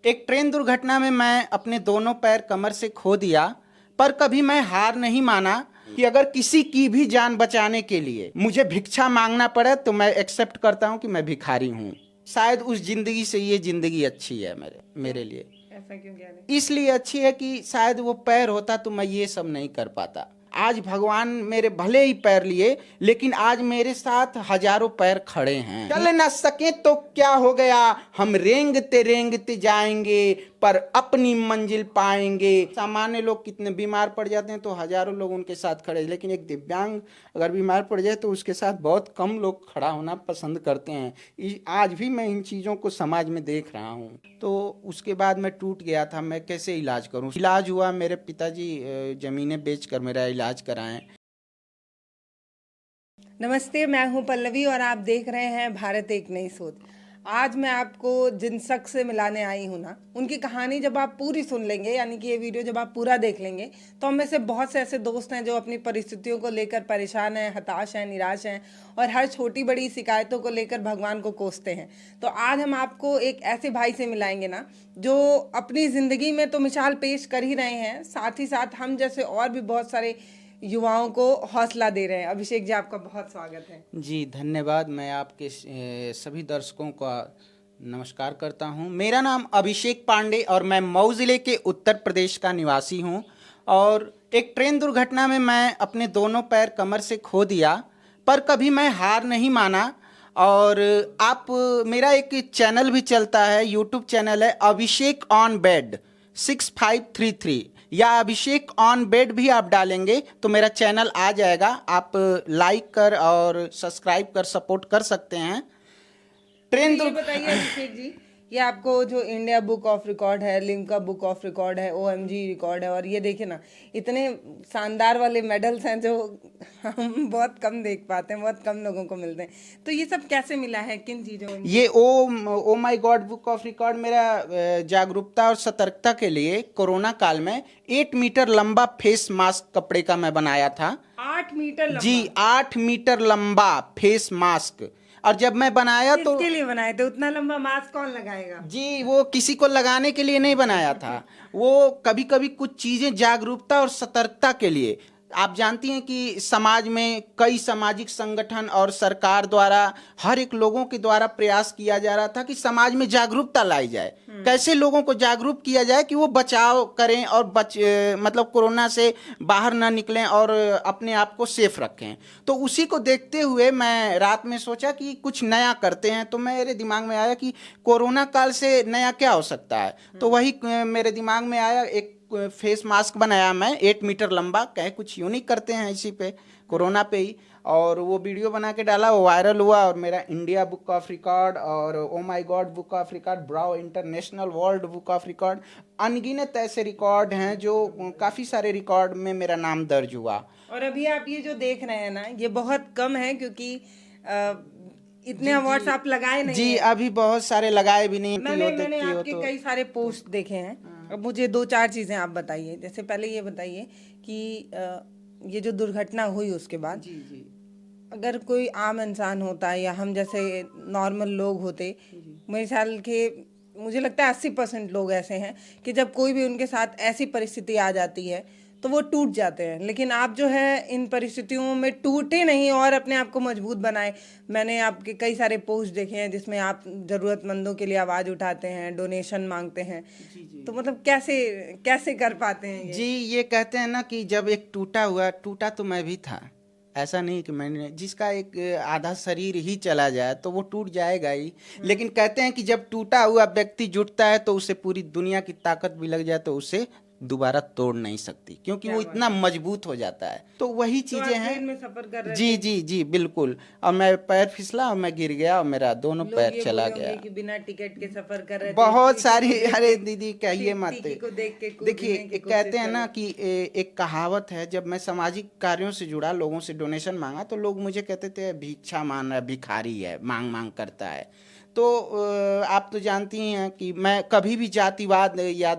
एक ट्रेन दुर्घटना में मैं अपने दोनों पैर कमर से खो दिया, पर कभी मैं हार नहीं माना कि अगर किसी की भी जान बचाने के लिए मुझे भिक्षा मांगना पड़े तो मैं एक्सेप्ट करता हूं कि मैं भिखारी हूं। शायद उस जिंदगी से ये जिंदगी अच्छी है मेरे लिए। ऐसा क्यों कह रहे? इसलिए अच्छी है कि शायद वो पैर होता तो मैं ये सब नहीं कर पाता। आज भगवान मेरे भले ही पैर लिए, लेकिन आज मेरे साथ हजारों पैर खड़े हैं। चल न सके तो क्या हो गया, हम रेंगते रेंगते जाएंगे पर अपनी मंजिल पाएंगे। सामान्य लोग कितने बीमार पड़ जाते हैं तो हजारों लोग उनके साथ खड़े, लेकिन एक दिव्यांग अगर बीमार पड़ जाए तो उसके साथ बहुत कम लोग खड़ा होना पसंद करते हैं। आज भी मैं इन चीज़ों को समाज में देख रहा हूँ। तो उसके बाद मैं टूट गया था, मैं कैसे इलाज करूँ। इलाज हुआ, मेरे पिताजी ज़मीनें बेच कर मेरा इलाज कराएं। नमस्ते, मैं हूं पल्लवी और आप देख रहे हैं भारत एक नई सोच। आज मैं आपको जिन शख्स से मिलाने आई हूं ना, उनकी कहानी जब आप पूरी सुन लेंगे, यानी कि ये वीडियो जब आप पूरा देख लेंगे, तो हम में से बहुत से ऐसे दोस्त हैं जो अपनी परिस्थितियों को लेकर परेशान हैं, हताश हैं, निराश हैं और हर छोटी बड़ी शिकायतों को लेकर भगवान को कोसते हैं। तो आज हम आपको एक ऐसे भाई से मिलाएंगे ना, जो अपनी ज़िंदगी में तो मिसाल पेश कर ही रहे हैं, साथ ही साथ हम जैसे और भी बहुत सारे युवाओं को हौसला दे रहे हैं। अभिषेक जी, आपका बहुत स्वागत है। जी धन्यवाद। मैं आपके सभी दर्शकों का नमस्कार करता हूं। मेरा नाम अभिषेक पांडे और मैं मऊ ज़िले के उत्तर प्रदेश का निवासी हूं। और एक ट्रेन दुर्घटना में मैं अपने दोनों पैर कमर से खो दिया, पर कभी मैं हार नहीं माना। और आप, मेरा एक चैनल भी चलता है, यूट्यूब चैनल है अभिषेक ऑन बेड 6533, या अभिषेक ऑन बेड भी आप डालेंगे तो मेरा चैनल आ जाएगा। आप लाइक कर और सब्सक्राइब कर सपोर्ट कर सकते हैं। ट्रेन ये बताइए अभिषेक जी, ये आपको जो इंडिया बुक ऑफ रिकॉर्ड है, लिम्का बुक ऑफ रिकॉर्ड है, OMG रिकॉर्ड है, और ये देखिए ना, इतने शानदार वाले मेडल्स हैं जो हम बहुत कम देख पाते हैं, बहुत कम लोगों को मिलते हैं। तो ये सब कैसे मिला है, किन चीज़ों में? ये ओ my god book of record मेरा जागरूकता और सतर्कता के लिए कोरोना काल में 8 मीटर लंबा फेस मास्क कपड़े का मैं बनाया था। 8 मीटर लंबा? जी, 8 मीटर लंबा फेस मास्क। और जब मैं बनाया तो किसके लिए बनाए थे? उतना लंबा मास्क कौन लगाएगा? जी, वो किसी को लगाने के लिए नहीं बनाया था। वो कभी कभी कुछ चीजें जागरूकता और सतर्कता के लिए। आप जानती हैं कि समाज में कई सामाजिक संगठन और सरकार द्वारा, हर एक लोगों के द्वारा प्रयास किया जा रहा था कि समाज में जागरूकता लाई जाए। कैसे लोगों को जागरूक किया जाए कि वो बचाव करें और मतलब कोरोना से बाहर ना निकलें और अपने आप को सेफ रखें। तो उसी को देखते हुए मैं रात में सोचा कि कुछ नया करते हैं। तो मेरे दिमाग में आया कि कोरोना काल से नया क्या हो सकता है। तो वही मेरे दिमाग में आया, एक फेस मास्क बनाया मैं 8 मीटर लंबा। कहे कुछ यूनिक करते हैं इसी पे, कोरोना पे ही। और वो वीडियो बना के डाला, वो वायरल हुआ और मेरा इंडिया बुक ऑफ रिकॉर्ड और oh my god book of record, ब्राउ international world book of record, अनगिनत ऐसे रिकॉर्ड हैं जो काफ़ी सारे रिकॉर्ड में मेरा नाम दर्ज हुआ। और अभी आप ये जो देख रहे हैं ना, ये बहुत कम है क्योंकि इतने अवार्ड्स आप लगाए नहीं जी, हैं। अभी बहुत सारे लगाए भी नहीं। मैंने आपके कई सारे पोस्ट देखे हैं। अब मुझे 2-4 चीजें आप बताइए। जैसे पहले ये बताइए कि ये जो दुर्घटना हुई उसके बाद, जी जी, अगर कोई आम इंसान होता है या हम जैसे नॉर्मल लोग होते, मेरे ख्याल के मुझे लगता है 80% लोग ऐसे हैं कि जब कोई भी उनके साथ ऐसी परिस्थिति आ जाती है तो वो टूट जाते हैं। लेकिन आप जो है इन परिस्थितियों में टूटे नहीं और अपने आप को मजबूत बनाए। मैंने आपके कई सारे पोस्ट देखे हैं जिसमें आप ज़रूरतमंदों के लिए आवाज़ उठाते हैं, डोनेशन मांगते हैं। तो मतलब कैसे कैसे कर पाते हैं ये? जी, ये कहते हैं ना कि जब एक टूटा तो मैं भी था। ऐसा नहीं कि मैंने, जिसका एक आधा शरीर ही चला जाए तो वो टूट जाएगा ही। लेकिन कहते हैं कि जब टूटा हुआ व्यक्ति जुटता है तो उसे पूरी दुनिया की ताकत भी लग जाए तो उसे दोबारा तोड़ नहीं सकती, क्योंकि वो इतना मजबूत हो जाता है। तो वही चीजें ट्रेन हैं। में सफर कर रहे जी जी जी, बिल्कुल। और मैं पैर फिसला और मैं गिर गया और मेरा दोनों लोग पैर ये चला बोले गया। होंगे कि बिना टिकट के सफर कर रहे थे, बहुत टीटी सारी, को देख अरे के- दीदी कहिए मत। टीटी को देख के कूदने देखिए, की कोशिश कहते हैं कर ना रहे। कि एक कहावत है, जब मैं सामाजिक कार्यों से जुड़ा, लोगों से डोनेशन मांगा तो लोग मुझे कहते थे भिक्षा मांग रहा है, भिखारी है, मांग मांग करता है। तो आप तो जानती हैं कि मैं कभी भी जातिवाद या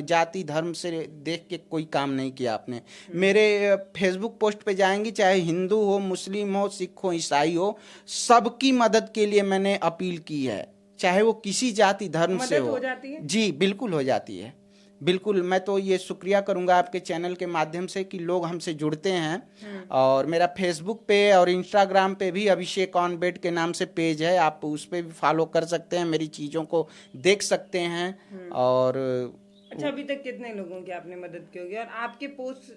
जाति धर्म से देख के कोई काम नहीं किया आपने। मेरे फेसबुक पोस्ट पे जाएंगी, चाहे हिंदू हो, मुस्लिम हो, सिख हो, ईसाई हो, सबकी मदद के लिए मैंने अपील की है। चाहे वो किसी जाति धर्म से मदद हो हो जाती है? जी बिल्कुल हो जाती है। बिल्कुल, मैं तो ये शुक्रिया करूंगा आपके चैनल के माध्यम से कि लोग हमसे जुड़ते हैं। और मेरा फेसबुक पे और इंस्टाग्राम पे भी अभिषेक ऑन बेड के नाम से पेज है, आप उस पे भी फॉलो कर सकते हैं, मेरी चीज़ों को देख सकते हैं। और अच्छा, अभी तक कितने लोगों की आपने मदद की होगी, और आपके पोस्ट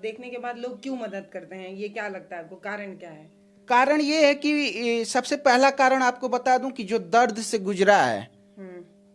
देखने के बाद लोग क्यों मदद करते हैं, ये क्या लगता है आपको, कारण क्या है? कारण ये है कि सबसे पहला कारण आपको बता दूं कि जो दर्द से गुजरा है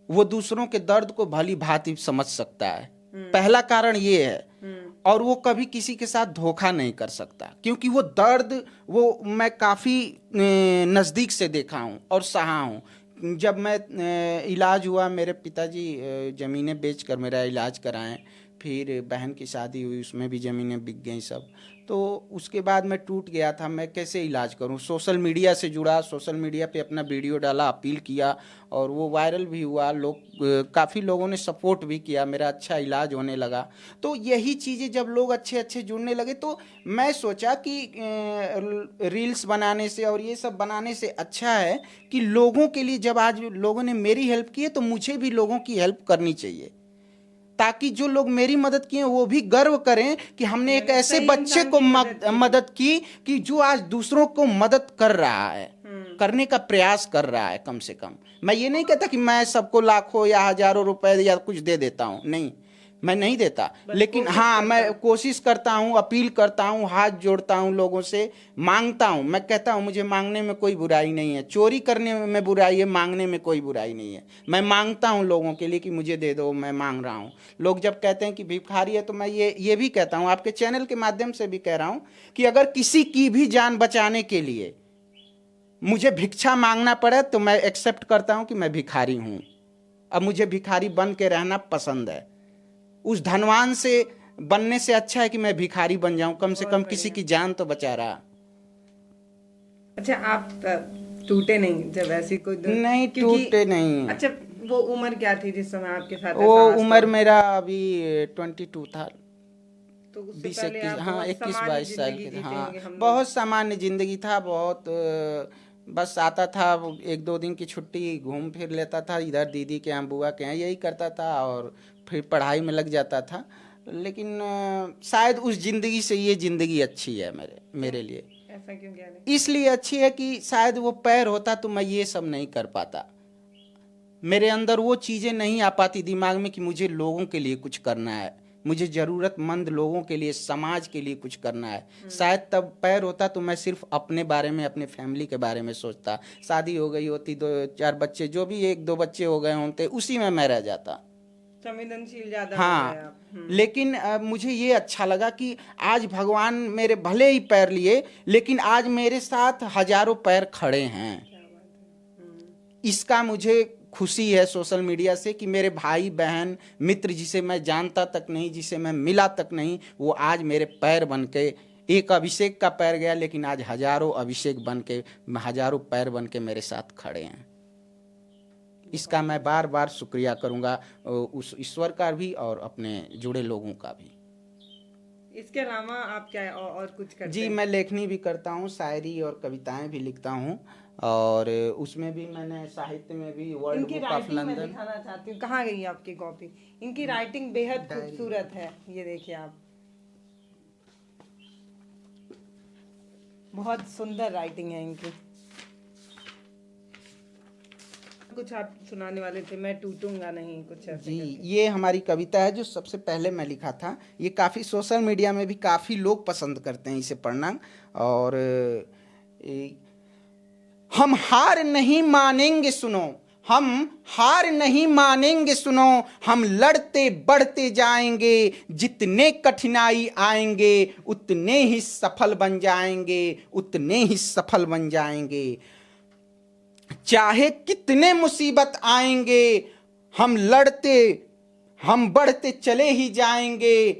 वो दूसरों के दर्द को भली भांति समझ सकता है, पहला कारण ये है। और वो कभी किसी के साथ धोखा नहीं कर सकता, क्योंकि वो दर्द वो मैं काफ़ी नज़दीक से देखा हूँ और सहा हूँ। जब मैं इलाज हुआ, मेरे पिताजी ज़मीनें बेचकर मेरा इलाज कराएं, फिर बहन की शादी हुई, उसमें भी ज़मीनें बिक गई सब। तो उसके बाद मैं टूट गया था, मैं कैसे इलाज करूं। सोशल मीडिया से जुड़ा, सोशल मीडिया पे अपना वीडियो डाला, अपील किया और वो वायरल भी हुआ। काफ़ी लोगों ने सपोर्ट भी किया, मेरा अच्छा इलाज होने लगा। तो यही चीज़ें जब लोग अच्छे अच्छे जुड़ने लगे तो मैं सोचा कि रील्स बनाने से और ये सब बनाने से अच्छा है कि लोगों के लिए, जब आज लोगों ने मेरी हेल्प की है तो मुझे भी लोगों की हेल्प करनी चाहिए, ताकि जो लोग मेरी मदद किए वो भी गर्व करें कि हमने एक ऐसे बच्चे को मदद की कि जो आज दूसरों को मदद कर रहा है, करने का प्रयास कर रहा है। कम से कम मैं ये नहीं कहता कि मैं सबको लाखों या हजारों रुपए या कुछ दे देता हूँ, नहीं, मैं नहीं देता, लेकिन हाँ मैं कोशिश करता हूँ, अपील करता हूँ, हाथ जोड़ता हूँ, लोगों से मांगता हूँ। मैं कहता हूँ मुझे मांगने में कोई बुराई नहीं है, चोरी करने में बुराई है, मांगने में कोई बुराई नहीं है। मैं मांगता हूँ लोगों के लिए कि मुझे दे दो, मैं मांग रहा हूँ। लोग जब कहते हैं कि भिखारी है तो मैं ये भी कहता हूँ, आपके चैनल के माध्यम से भी कह रहा हूँ कि अगर किसी की भी जान बचाने के लिए मुझे भिक्षा मांगना पड़े तो मैं एक्सेप्ट करता हूँ कि मैं भिखारी हूँ। अब मुझे भिखारी बन के रहना पसंद है। उस धनवान से बनने से अच्छा है कि मैं भिखारी बन जाऊं, कम से कम किसी की जान तो बचा रहा। अच्छा, आप टूटे नहीं जब ऐसी कोई नहीं, टूटे नहीं। अच्छा, वो उम्र क्या थी जिस समय आपके साथ वो उम्र मेरा अभी 22 था, तो 20-21, हाँ 21-22 साल के। हाँ, बहुत सामान्य जिंदगी था, बहुत बस आता था, 1-2 दिन की छुट्टी, घूम फिर लेता था इधर दीदी के यहाँ, बुआ के यहाँ, यही करता था और फिर पढ़ाई में लग जाता था। लेकिन शायद उस जिंदगी से ये जिंदगी अच्छी है मेरे लिए। ऐसा क्यों कह रहे? इसलिए अच्छी है कि शायद वो पैर होता तो मैं ये सब नहीं कर पाता, मेरे अंदर वो चीज़ें नहीं आ पाती दिमाग में कि मुझे लोगों के लिए कुछ करना है, मुझे ज़रूरतमंद लोगों के लिए, समाज के लिए कुछ करना है। शायद तब पैर होता तो मैं सिर्फ अपने बारे में, अपने फैमिली के बारे में सोचता। शादी हो गई होती, 2-4 बच्चे, जो भी 1-2 बच्चे हो गए होते, उसी में मैं रह जाता। संवेदनशील ज्यादा हाँ, हो गए आप। लेकिन मुझे ये अच्छा लगा कि आज भगवान मेरे भले ही पैर लिए, लेकिन आज मेरे साथ हजारों पैर खड़े हैं। इसका मुझे खुशी है सोशल मीडिया से कि मेरे भाई बहन मित्र, जिसे मैं जानता तक नहीं, जिसे मैं मिला तक नहीं, वो आज मेरे पैर बन के, एक अभिषेक का पैर गया लेकिन आज हजारों अभिषेक बन के, हजारों पैर बन के मेरे साथ खड़े हैं। इसका मैं बार बार शुक्रिया करूंगा, उस ईश्वर का भी और अपने जुड़े लोगों का भी। इसके अलावा आप क्या और कुछ करते हैं? जी, मैं लेखनी भी करता हूँ, शायरी और कविताएं भी लिखता हूँ, और उसमें भी मैंने साहित्य में भी वर्ल्ड बुक ऑफ लंदन। दिखाना चाहती हूँ, कहाँ गई आपकी कॉपी? इनकी राइटिंग बेहद खूबसूरत है, ये देखिए आप, बहुत सुंदर राइटिंग है इनकी। कुछ आप सुनाने वाले थे, मैं टूटूंगा नहीं, कुछ ऐसे जी, ये हमारी कविता है जो सबसे पहले मैं लिखा था। ये काफ़ी सोशल मीडिया में भी काफ़ी लोग पसंद करते हैं इसे पढ़ना। और हम हार नहीं मानेंगे सुनो, हम हार नहीं मानेंगे सुनो, हम लड़ते बढ़ते जाएंगे, जितने कठिनाई आएंगे उतने ही सफल बन जाएंगे, उतने ही सफल बन जाएंगे। चाहे कितने मुसीबत आएंगे, हम लड़ते, हम बढ़ते चले ही जाएंगे,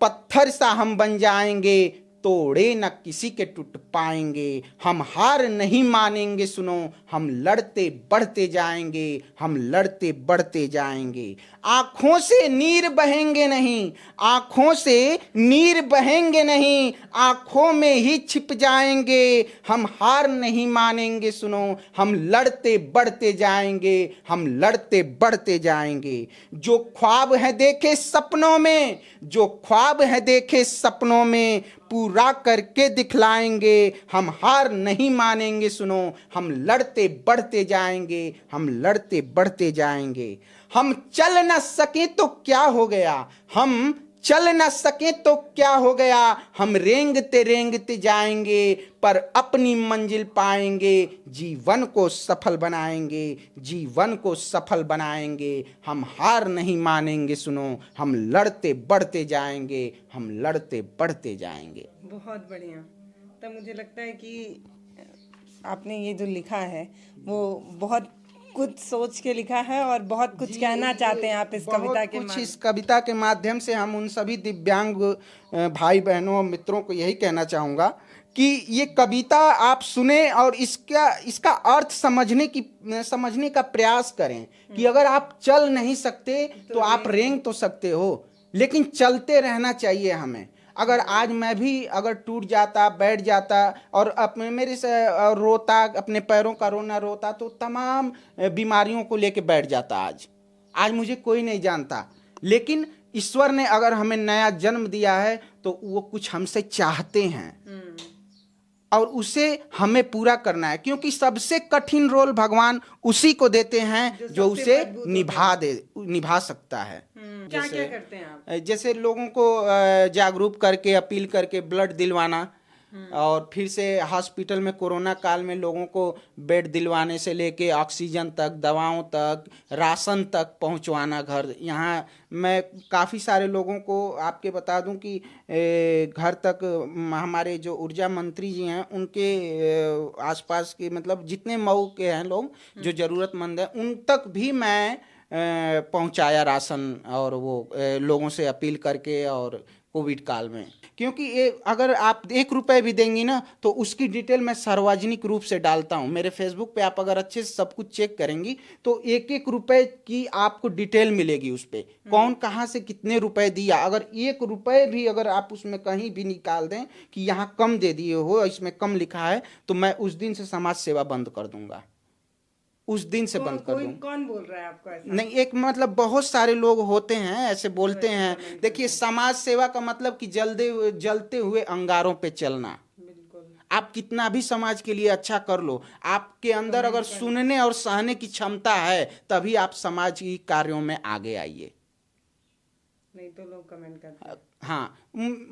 पत्थर सा हम बन जाएंगे तोड़े न किसी के टूट पाएंगे, हम हार नहीं मानेंगे सुनो, हम लड़ते बढ़ते जाएंगे, हम लड़ते बढ़ते जाएंगे। आंखों से नीर बहेंगे नहीं, आंखों से नीर बहेंगे नहीं, आंखों में ही छिप जाएंगे, हम हार नहीं मानेंगे सुनो, हम लड़ते बढ़ते जाएंगे, हम लड़ते बढ़ते जाएंगे। जो ख्वाब है देखे सपनों में, जो ख्वाब है देखे सपनों में, पूरा करके दिखलाएंगे, हम हार नहीं मानेंगे सुनो, हम लड़ते बढ़ते जाएंगे, हम लड़ते बढ़ते जाएंगे। हम चल न सके तो क्या हो गया, हम चल न सके तो क्या हो गया, हम रेंगते रेंगते जाएंगे, पर अपनी मंजिल पाएंगे, जीवन को सफल बनाएंगे, जीवन को सफल बनाएंगे। हम हार नहीं मानेंगे सुनो, हम लड़ते बढ़ते जाएंगे, हम लड़ते बढ़ते जाएंगे। बहुत बढ़िया। तब मुझे लगता है कि आपने ये जो लिखा है वो बहुत कुछ सोच के लिखा है और बहुत कुछ कहना चाहते हैं आप इस कविता के कुछ इस कविता के माध्यम से हम उन सभी दिव्यांग भाई बहनों और मित्रों को यही कहना चाहूँगा कि ये कविता आप सुने और इसका अर्थ समझने का प्रयास करें कि अगर आप चल नहीं सकते तो आप रेंग तो सकते हो, लेकिन चलते रहना चाहिए हमें। अगर आज मैं भी अगर टूट जाता, बैठ जाता और अपने मेरे से रोता, अपने पैरों का रोना रोता, तो तमाम बीमारियों को लेके बैठ जाता। आज मुझे कोई नहीं जानता, लेकिन ईश्वर ने अगर हमें नया जन्म दिया है तो वो कुछ हमसे चाहते हैं और उसे हमें पूरा करना है, क्योंकि सबसे कठिन रोल भगवान उसी को देते हैं जो उसे निभा सकता है। क्या क्या करते हैं आप? जैसे लोगों को जागरूक करके, अपील करके ब्लड दिलवाना, और फिर से हॉस्पिटल में कोरोना काल में लोगों को बेड दिलवाने से लेके ऑक्सीजन तक, दवाओं तक, राशन तक पहुंचवाना घर। यहाँ मैं काफ़ी सारे लोगों को आपके बता दूं कि घर तक हमारे जो ऊर्जा मंत्री जी हैं उनके आसपास के मतलब जितने मऊ के हैं लोग जो ज़रूरतमंद हैं उन तक भी मैं पहुंचाया राशन, और वो लोगों से अपील करके, और कोविड काल में। क्योंकि ये अगर आप 1 रुपए भी देंगी ना तो उसकी डिटेल मैं सार्वजनिक रूप से डालता हूँ मेरे फेसबुक पे। आप अगर अच्छे से सब कुछ चेक करेंगी तो 1-1 रुपए की आपको डिटेल मिलेगी उस पर, कौन कहाँ से कितने रुपए दिया। अगर 1 रुपए भी अगर आप उसमें कहीं भी निकाल दें कि यहाँ कम दे दिए हो, इसमें कम लिखा है, तो मैं उस दिन से समाज सेवा बंद कर दूंगा, उस दिन से बंद कर दूं। कौन बोल रहा है आपको ऐसा? नहीं, एक मतलब बहुत सारे लोग होते हैं ऐसे बोलते हैं। देखिए, समाज सेवा का मतलब कि जलते हुए अंगारों पे चलना। आप कितना भी समाज के लिए अच्छा कर लो, आपके अंदर अगर सुनने और सहने की क्षमता है तभी आप समाज की कार्यों में आगे आइए, नहीं तो लोग कमेंट करते हैं। हाँ,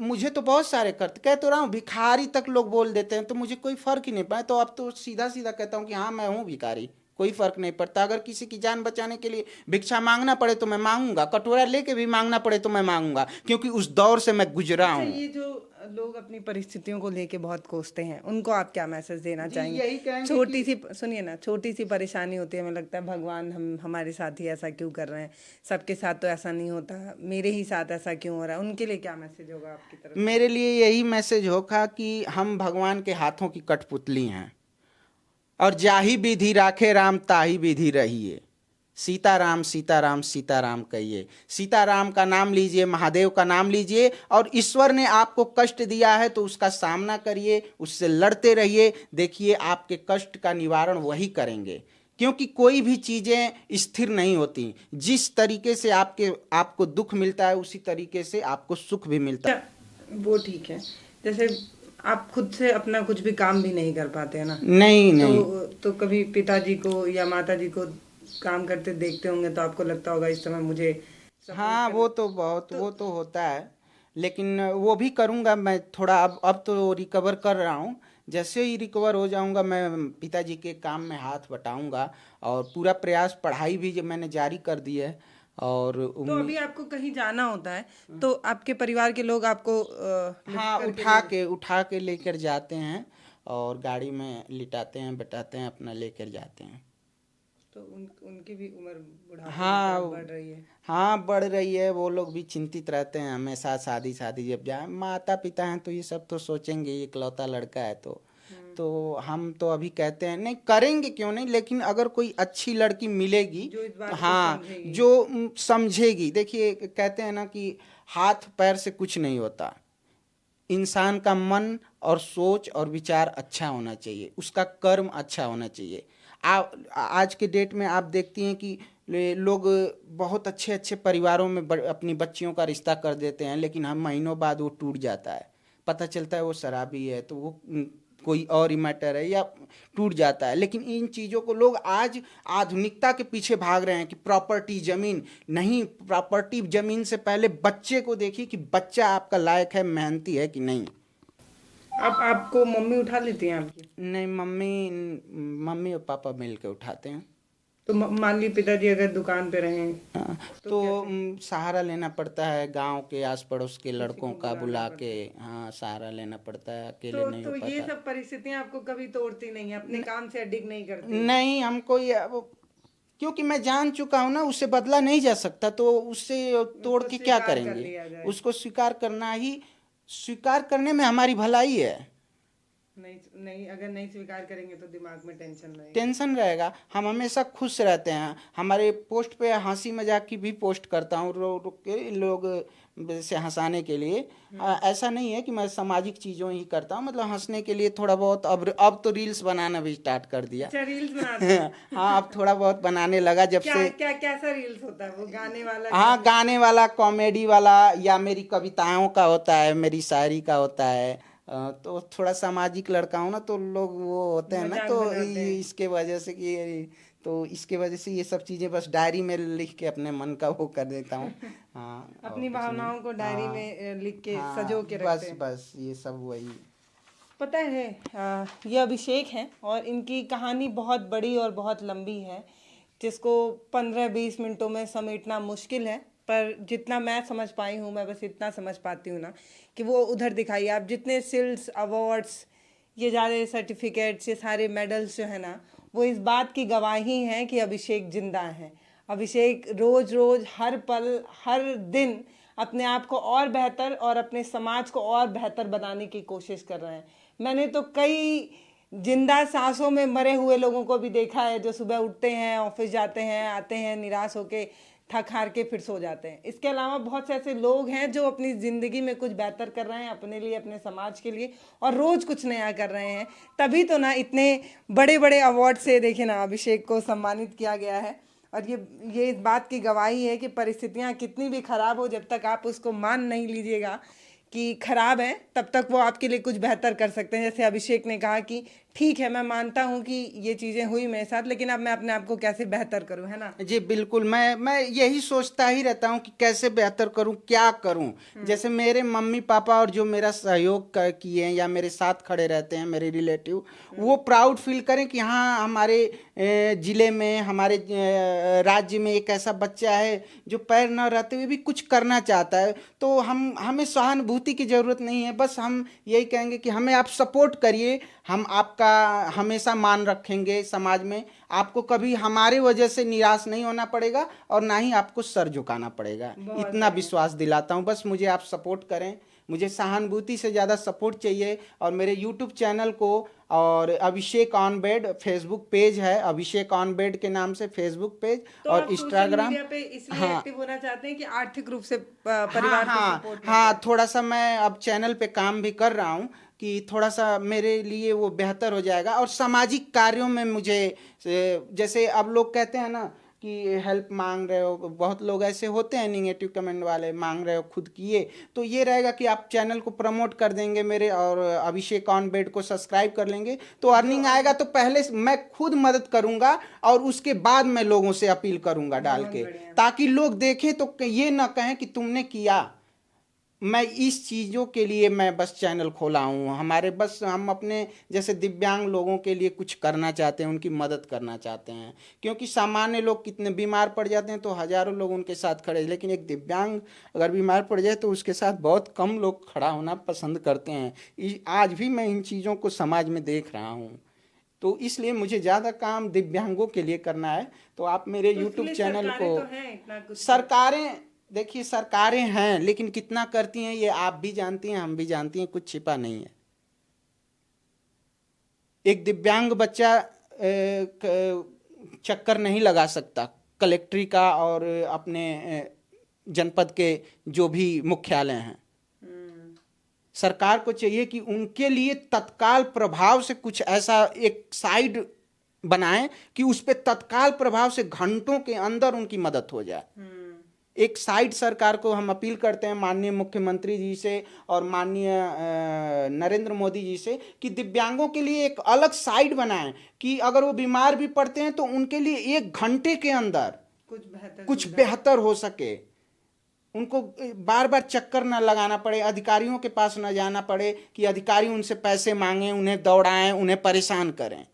मुझे तो बहुत सारे करते, कह तो रहा हूँ, भिखारी तक लोग बोल देते हैं, तो मुझे कोई फर्क ही नहीं पड़ा। तो अब तो सीधा सीधा कहता हूँ कि हाँ मैं हूँ भिखारी, कोई फर्क नहीं पड़ता। अगर किसी की जान बचाने के लिए भिक्षा मांगना पड़े तो मैं मांगूंगा, कटोरा लेके भी मांगना पड़े तो मैं मांगूंगा, क्योंकि उस दौर से मैं गुजरा हूँ। ये जो लोग अपनी परिस्थितियों को लेके बहुत कोसते हैं, उनको आप क्या मैसेज देना चाहेंगे? यही कहेंगे छोटी सी सुनिए ना, छोटी सी परेशानी होती है, हमें लगता है भगवान हमारे साथ ही ऐसा क्यों कर रहे हैं, सबके साथ तो ऐसा नहीं होता, मेरे ही साथ ऐसा क्यों हो रहा है। उनके लिए क्या मैसेज होगा आपकी तरफ? मेरे लिए यही मैसेज होगा कि हम भगवान के हाथों की कठपुतली हैं, और जाही विधि राखे राम ताही विधि रहिए। सीताराम सीताराम सीताराम कहिए, सीताराम का नाम लीजिए, महादेव का नाम लीजिए, और ईश्वर ने आपको कष्ट दिया है तो उसका सामना करिए, उससे लड़ते रहिए। देखिए, आपके कष्ट का निवारण वही करेंगे, क्योंकि कोई भी चीज़ें स्थिर नहीं होती। जिस तरीके से आपको दुख मिलता है उसी तरीके से आपको सुख भी मिलता है। वो ठीक है, जैसे आप खुद से अपना कुछ भी काम भी नहीं कर पाते हैं ना? नहीं। तो कभी पिताजी को या माताजी को काम करते देखते होंगे तो आपको लगता होगा इस समय मुझे हाँ, वो तो होता है, लेकिन वो भी करूँगा मैं थोड़ा। अब तो रिकवर कर रहा हूँ, जैसे ही रिकवर हो जाऊँगा मैं पिताजी के काम में हाथ बटाऊँगा, और पूरा प्रयास, पढ़ाई भी जो मैंने जारी कर दी है। और तो अभी आपको कहीं जाना होता है तो आपके परिवार के लोग आपको हाँ, उठा के लेकर जाते हैं, और गाड़ी में लिटाते हैं, बैठाते हैं, अपना लेकर जाते हैं। तो उनकी भी उम्र बुढ़ापे की हाँ तरफ बढ़ रही है। हाँ बढ़ रही है। वो लोग भी चिंतित रहते हैं हमेशा, शादी शादी जब जाए, माता पिता हैं तो ये सब तो सोचेंगे, ये इकलौता लड़का है तो हम तो अभी कहते हैं नहीं करेंगे, क्यों नहीं, लेकिन अगर कोई अच्छी लड़की मिलेगी जो इस तो बात को हाँ, समझेगी। जो समझेगी। देखिए कहते हैं ना कि हाथ पैर से कुछ नहीं होता, इंसान का मन और सोच और विचार अच्छा होना चाहिए, उसका कर्म अच्छा होना चाहिए। आज के डेट में आप देखती हैं कि लोग बहुत अच्छे अच्छे परिवारों में अपनी बच्चियों का रिश्ता कर देते हैं, लेकिन हम महीनों बाद वो टूट जाता है, पता चलता है वो शराबी है, तो वो कोई और ही मैटर है, या टूट जाता है। लेकिन इन चीज़ों को लोग आज आधुनिकता के पीछे भाग रहे हैं कि प्रॉपर्टी ज़मीन नहीं, प्रॉपर्टी ज़मीन से पहले बच्चे को देखिए कि बच्चा आपका लायक है, मेहनती है कि नहीं। आपको मम्मी उठा लेती हैं आपकी? नहीं, मम्मी मम्मी और पापा मिल के उठाते हैं। तो मान ली पिताजी अगर दुकान पे रहें हाँ, तो तो कैसे? सहारा लेना पड़ता है, गांव के आस पड़ोस के किसी लड़कों को का बुलाना बुला पड़ता के। है। हाँ, सहारा लेना पड़ता है, अकेले नहीं हो तो ये पाता। सब परिस्थितियां आपको कभी तोड़ती नहीं है, अपने काम से अडिग नहीं करती? नहीं, हमको ये क्योंकि मैं जान चुका हूँ ना, उससे बदला नहीं जा सकता, तो उससे तोड़ उसको के क्या स्वीकार कर करेंगे। लिया जाए। उसको स्वीकार करना ही, स्वीकार करने में हमारी भलाई है। नहीं नहीं, अगर नहीं स्वीकार करेंगे तो दिमाग में टेंशन रहेगा। टेंशन रहेगा, हम हमेशा खुश रहते हैं। हमारे पोस्ट पे हंसी मजाक की भी पोस्ट करता हूँ, रो रो के लोग से हंसाने के लिए। ऐसा नहीं है कि मैं सामाजिक चीज़ों ही करता हूँ, मतलब हंसने के लिए थोड़ा बहुत। अब तो रील्स बनाना भी स्टार्ट कर दिया। अच्छा, रील्स बनाते हैं? हाँ, अब थोड़ा बहुत बनाने लगा जब क्या से। क्या कैसा रील्स होता है वो, गाने वाला? हाँ, गाने वाला, कॉमेडी वाला, या मेरी कविताओं का होता है, मेरी शायरी का होता है। तो थोड़ा सामाजिक लड़का हूँ ना, तो लोग वो होते हैं ना, मजाक तो बनाते हैं? इसके वजह से कि तो इसके वजह से ये सब चीज़ें बस डायरी में लिख के अपने मन का वो कर देता हूँ। हाँ, और अपनी कुछ नहीं। भावनाओं को डायरी हाँ में लिख के हाँ, सजो के बस रखते हैं। बस ये सब वही। पता है, ये अभिषेक हैं और इनकी कहानी बहुत बड़ी और बहुत लंबी है, जिसको 15-20 मिनटों में समेटना मुश्किल है। पर जितना मैं समझ पाई हूँ, मैं बस इतना समझ पाती हूँ ना कि वो उधर दिखाइए आप, जितने सिल्स, अवार्ड्स, ये सारे सर्टिफिकेट्स, ये सारे मेडल्स जो है ना, वो इस बात की गवाही हैं कि अभिषेक जिंदा है। अभिषेक रोज रोज, हर पल, हर दिन अपने आप को और बेहतर और अपने समाज को और बेहतर बनाने की कोशिश कर रहे हैं। मैंने तो कई जिंदा सांसों में मरे हुए लोगों को भी देखा है, जो सुबह उठते हैं, ऑफिस जाते हैं, आते हैं निराश होके, थक हार के फिर सो जाते हैं। इसके अलावा बहुत से ऐसे लोग हैं जो अपनी ज़िंदगी में कुछ बेहतर कर रहे हैं, अपने लिए, अपने समाज के लिए, और रोज़ कुछ नया कर रहे हैं। तभी तो ना इतने बड़े बड़े अवार्ड से, देखिए ना, अभिषेक को सम्मानित किया गया है। और ये इस बात की गवाही है कि परिस्थितियाँ कितनी भी खराब हो, जब तक आप उसको मान नहीं लीजिएगा कि खराब है, तब तक वो आपके लिए कुछ बेहतर कर सकते हैं। जैसे अभिषेक ने कहा कि ठीक है, मैं मानता हूँ कि ये चीज़ें हुई मेरे साथ, लेकिन अब मैं अपने आप को कैसे बेहतर करूँ, है ना? जी बिल्कुल, मैं यही सोचता ही रहता हूँ कि कैसे बेहतर करूँ, क्या करूँ। जैसे मेरे मम्मी पापा और जो मेरा सहयोग किए हैं या मेरे साथ खड़े रहते हैं, मेरे रिलेटिव, वो प्राउड फील करें कि हाँ, हमारे ज़िले में, हमारे राज्य में एक ऐसा बच्चा है जो पैर न रहते हुए भी कुछ करना चाहता है। तो हमें सहानुभूति की ज़रूरत नहीं है, बस हम यही कहेंगे कि हमें आप सपोर्ट करिए, हम आपका हमेशा मान रखेंगे समाज में। आपको कभी हमारे वजह से निराश नहीं होना पड़ेगा और ना ही आपको सर झुकाना पड़ेगा, इतना विश्वास दिलाता हूँ। बस मुझे आप सपोर्ट करें, मुझे सहानुभूति से ज़्यादा सपोर्ट चाहिए। और मेरे यूट्यूब चैनल को, और अभिषेक ऑन बेड फेसबुक पेज है, अभिषेक ऑन बेड के नाम से फेसबुक पेज, तो और आप सोशल इंस्टाग्राम। मीडिया पे इसलिए हाँ एक्टिव होना चाहते हैं कि आर्थिक रूप से हाँ परिवार को हाँ सपोर्ट हाँ, थोड़ा सा मैं अब चैनल पे काम भी कर रहा हूँ कि थोड़ा सा मेरे लिए वो बेहतर हो जाएगा। और सामाजिक कार्यों में मुझे जैसे अब लोग कहते हैं ना कि हेल्प मांग रहे हो, बहुत लोग ऐसे होते हैं निगेटिव कमेंट वाले, मांग रहे हो खुद किए, तो ये रहेगा कि आप चैनल को प्रमोट कर देंगे मेरे, और अभिषेक ऑन बेड को सब्सक्राइब कर लेंगे, तो अर्निंग आएगा। तो पहले मैं खुद मदद करूंगा और उसके बाद मैं लोगों से अपील करूंगा डाल के, ताकि लोग देखें तो ये ना कहें कि तुमने किया। मैं इस चीज़ों के लिए मैं बस चैनल खोला हूँ। हमारे बस हम अपने जैसे दिव्यांग लोगों के लिए कुछ करना चाहते हैं, उनकी मदद करना चाहते हैं। क्योंकि सामान्य लोग कितने बीमार पड़ जाते हैं तो हजारों लोग उनके साथ खड़े, लेकिन एक दिव्यांग अगर बीमार पड़ जाए तो उसके साथ बहुत कम लोग खड़ा होना पसंद करते हैं। आज भी मैं इन चीज़ों को समाज में देख रहा हूँ। तो इसलिए मुझे ज़्यादा काम दिव्यांगों के लिए करना है। तो आप मेरे यूट्यूब चैनल को, तो है इतना कुछ सरकारें, देखिए सरकारें हैं लेकिन कितना करती हैं ये आप भी जानती हैं, हम भी जानती हैं, कुछ छिपा नहीं है। एक दिव्यांग बच्चा चक्कर नहीं लगा सकता कलेक्ट्री का और अपने जनपद के जो भी मुख्यालय हैं। सरकार को चाहिए कि उनके लिए तत्काल प्रभाव से कुछ ऐसा एक साइड बनाएं कि उस पे तत्काल प्रभाव से घंटों के अंदर उनकी मदद हो जाए। एक साइड सरकार को हम अपील करते हैं माननीय मुख्यमंत्री जी से और माननीय नरेंद्र मोदी जी से कि दिव्यांगों के लिए एक अलग साइड बनाएं कि अगर वो बीमार भी पड़ते हैं तो उनके लिए 1 घंटे के अंदर कुछ बेहतर हो सके, उनको बार बार चक्कर ना लगाना पड़े, अधिकारियों के पास ना जाना पड़े कि अधिकारी उनसे पैसे मांगें, उन्हें दौड़ाएं, उन्हें परेशान करें।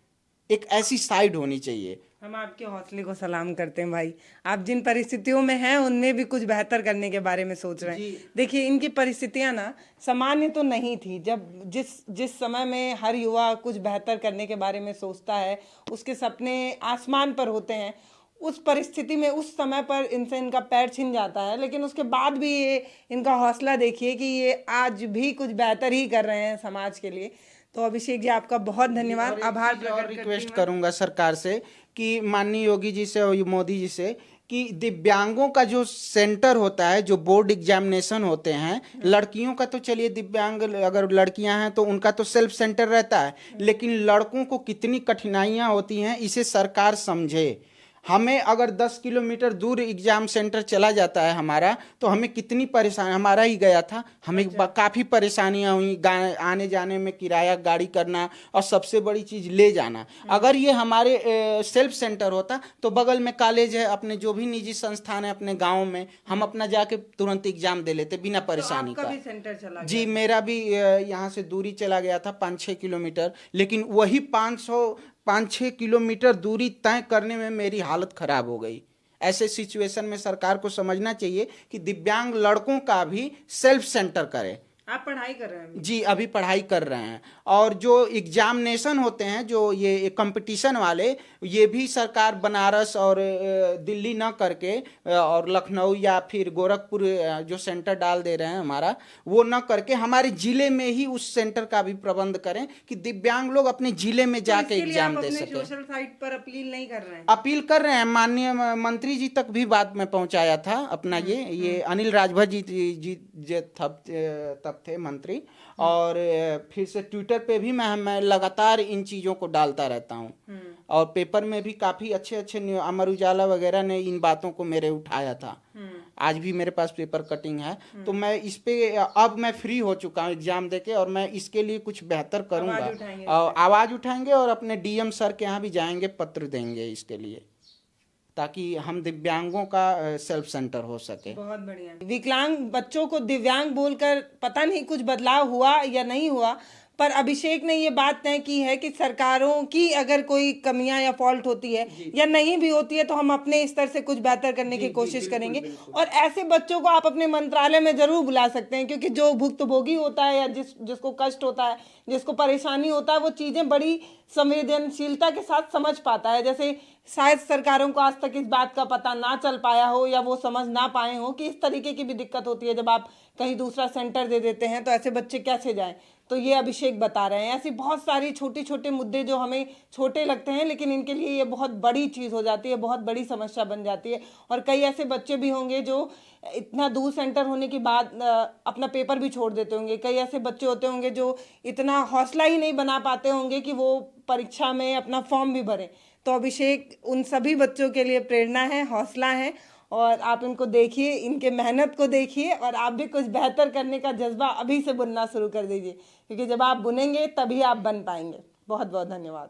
एक ऐसी साइड होनी चाहिए। हम आपके हौसले को सलाम करते हैं भाई। आप जिन परिस्थितियों में हैं उनमें भी कुछ बेहतर करने के बारे में सोच रहे हैं। देखिए इनकी परिस्थितियां ना सामान्य तो नहीं थी। जब जिस समय में हर युवा कुछ बेहतर करने के बारे में सोचता है, उसके सपने आसमान पर होते हैं, उस परिस्थिति में उस समय पर इनसे इनका पैर छिन जाता है, लेकिन उसके बाद भी ये इनका हौसला देखिए कि ये आज भी कुछ बेहतर ही कर रहे हैं समाज के लिए। तो अभिषेक जी आपका बहुत धन्यवाद, आभार प्रकट रिक्वेस्ट करूंगा सरकार से कि माननीय योगी जी से और मोदी जी से कि दिव्यांगों का जो सेंटर होता है, जो बोर्ड एग्जामिनेशन होते हैं, लड़कियों का तो चलिए दिव्यांग अगर लड़कियां हैं तो उनका तो सेल्फ सेंटर रहता है, लेकिन लड़कों को कितनी कठिनाइयां होती हैं इसे सरकार समझे। हमें अगर 10 किलोमीटर दूर एग्जाम सेंटर चला जाता है हमारा, तो हमें कितनी परेशानी, हमारा ही गया था, हमें काफ़ी परेशानियां हुई आने जाने में, किराया गाड़ी करना और सबसे बड़ी चीज़ ले जाना। अगर ये हमारे सेल्फ सेंटर होता तो बगल में कॉलेज है, अपने जो भी निजी संस्थान है अपने गाँव में, हम अपना जाके तुरंत एग्जाम दे लेते बिना परेशानी का। सेंटर चला जी मेरा भी यहाँ से दूरी चला गया था 5-6 किलोमीटर, लेकिन वही 5-6 किलोमीटर दूरी तय करने में मेरी हालत खराब हो गई। ऐसे सिचुएशन में सरकार को समझना चाहिए कि दिव्यांग लड़कों का भी सेल्फ सेंटर करे। आप पढ़ाई कर रहे हैं? जी अभी पढ़ाई कर रहे हैं। और जो एग्जामिनेशन होते हैं, जो ये कंपटीशन वाले, ये भी सरकार बनारस और दिल्ली ना करके और लखनऊ या फिर गोरखपुर जो सेंटर डाल दे रहे हैं हमारा, वो ना करके हमारे जिले में ही उस सेंटर का भी प्रबंध करें कि दिव्यांग लोग अपने जिले में जाके एग्जाम दे सके। सोशल साइट पर अपील नहीं कर रहे हैं? अपील कर रहे हैं, माननीय मंत्री जी तक भी बात में पहुंचाया था अपना। ये अनिल राजभर जी तब थे मंत्री, और फिर से ट्विटर पे भी मैं लगातार इन चीज़ों को डालता रहता हूँ, और पेपर में भी काफ़ी अच्छे अमर उजाला वगैरह ने इन बातों को मेरे उठाया था। आज भी मेरे पास पेपर कटिंग है, तो मैं इस पे अब मैं फ्री हो चुका हूँ एग्जाम देके, और मैं इसके लिए कुछ बेहतर करूँगा। आवाज़ उठाएंगे और अपने डीएम सर के यहाँ भी जाएंगे, पत्र देंगे इसके लिए, ताकि हम दिव्यांगों का सेल्फ सेंटर हो सके। बहुत बढ़िया। विकलांग बच्चों को दिव्यांग बोलकर पता नहीं कुछ बदलाव हुआ या नहीं हुआ, पर अभिषेक ने ये बात तय की है कि सरकारों की अगर कोई कमियां या फॉल्ट होती है या नहीं भी होती है तो हम अपने स्तर से कुछ बेहतर करने की कोशिश करेंगे। और ऐसे बच्चों को आप अपने मंत्रालय में जरूर बुला सकते हैं, क्योंकि जो भुक्तभोगी होता है या जिसको कष्ट होता है, जिसको परेशानी होता है, वो चीज़ें बड़ी संवेदनशीलता के साथ समझ पाता है। जैसे शायद सरकारों को आज तक इस बात का पता ना चल पाया हो या वो समझ ना पाए हो कि इस तरीके की भी दिक्कत होती है। जब आप कहीं दूसरा सेंटर दे देते हैं तो ऐसे बच्चे कैसे जाएं, तो ये अभिषेक बता रहे हैं। ऐसी बहुत सारी छोटे मुद्दे जो हमें छोटे लगते हैं, लेकिन इनके लिए ये बहुत बड़ी चीज़ हो जाती है, बहुत बड़ी समस्या बन जाती है। और कई ऐसे बच्चे भी होंगे जो इतना दूर सेंटर होने के बाद अपना पेपर भी छोड़ देते होंगे। कई ऐसे बच्चे होते होंगे जो इतना हौसला ही नहीं बना पाते होंगे कि वो परीक्षा में अपना फॉर्म भी भरें। तो अभिषेक उन सभी बच्चों के लिए प्रेरणा है, हौसला है, और आप इनको देखिए, इनके मेहनत को देखिए, और आप भी कुछ बेहतर करने का जज्बा अभी से बुनना शुरू कर दीजिए, क्योंकि जब आप बुनेंगे तभी आप बन पाएंगे। बहुत बहुत धन्यवाद।